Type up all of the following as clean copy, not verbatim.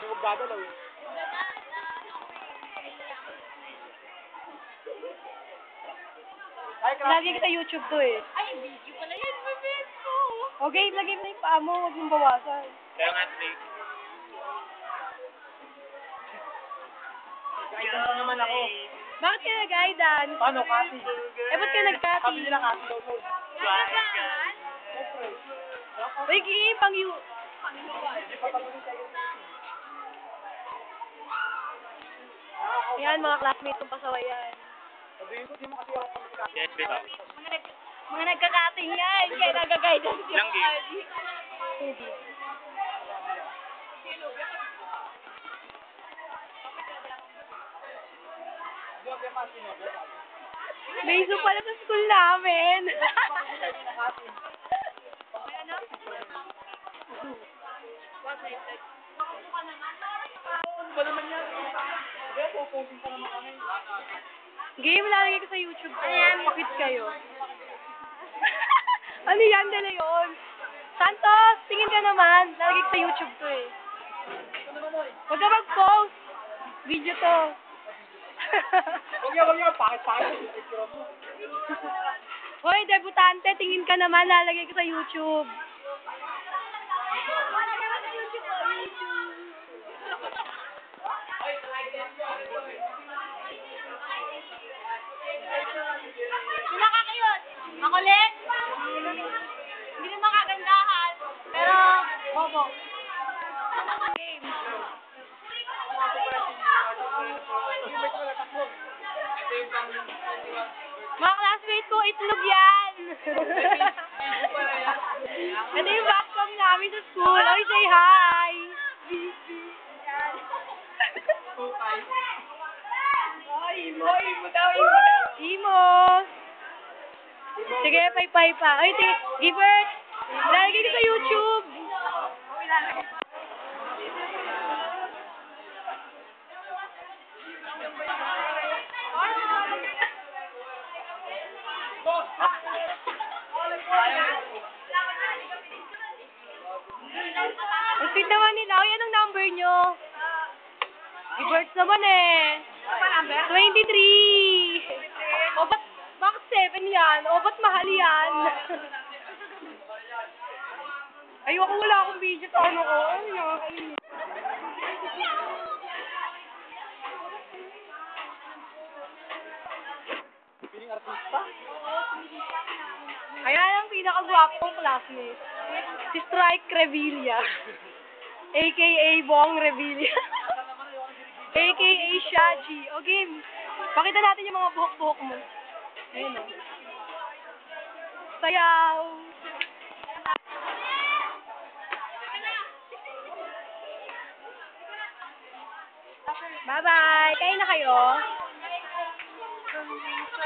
magdadalaw eh. Lagi kita YouTube to eh. Ay, video pala yan. Mabit ko. Okay, lagay mo na yung paa mo. Huwag mong bawasan. Kaya nga, Snake. Guidance pa naman ako. Bakit ka nag-guidance? Paano, Kasi? Eh, ba't ka nag-cutting? Sabi nila Kasi daw po. Uy, Kim, pang you. Yan, mga classmates kong pasaway yan. Sabihin ko, di mo kasi ako kami. Yes, bito. Mga nagkakating yan. Kaya nag-guidance yung Ilang game? Ali. Hindi. Beso pala sa school namin. Ano ba naman yan? Hindi, puposing pa naman kami. Game, lalagay ko sa YouTube ko. Ayan, pakit kayo. Ano yan, dala yun? Santos, tingin ka naman. Lalagay ko sa YouTube to eh. Huwag ka mag-post. Video to. Huwag yan. Pakit. Hoy, debutante, tingin ka naman. Lalagay ko sa YouTube. Nakakayot. Makulit. Hindi naman kagandahan. Pero, bobo. Game. Mga classmate ko, itlog yan. Ito yung backcom namin sa school. Oy, say hi. Imo daw. Imo. Sige, pay pa. Ay, Gilbert. Lalagay ko sa YouTube. Ang sweet naman nila. Ay, anong number nyo? Gilbert naman eh. Ano number? 23. O, bakit 7 yan? O, ba't mahal yan? Ayoko, wala akong video sa ano ko. Ay, nakakainis. Piling artista? Ayan ang pinakagwapo kong classmate. Si Strike Revilla. A.K.A. Bong Revilla. A.K.A. Shaji. O, game. Pakita natin yung mga buhok-buhok mo. Ayun o. Sayaw. Bye-bye. Kain na kayo.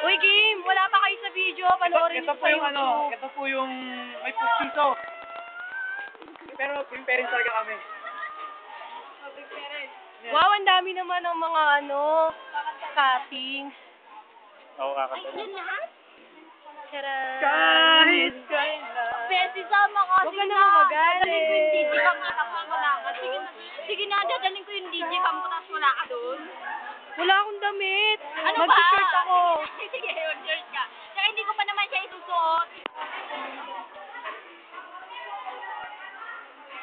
Uy, game. Wala pa kayo sa video. Panoorin Ito nyo po sa yung ano, YouTube. ito po yung may pustiso. Pero yung parents talaga kami. Wow, ang dami naman ng mga cuttings. Oo, kakanta. Charan. Kahit kailan. Besi sama ka. Huwag ka naman magalit. Dadaling ko yung DJ cam na tapos wala ka. Sige na, dadaling ko yung DJ cam mo tapos wala ka doon. Wala akong damit. Ano ba? Mag-shirt ako. Sige, mag-shirt ka. Saka hindi ko pa naman siya isusuot.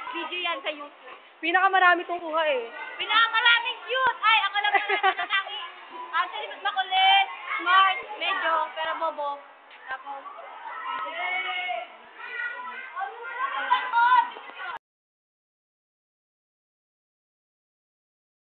Video yan sa YouTube. Pinakamarami kong kuha eh. Pinakamaraming cute! Ay, ako lang naman lalaki. Actually, mas makulit, smart, medyo, pero bobo. Tapos,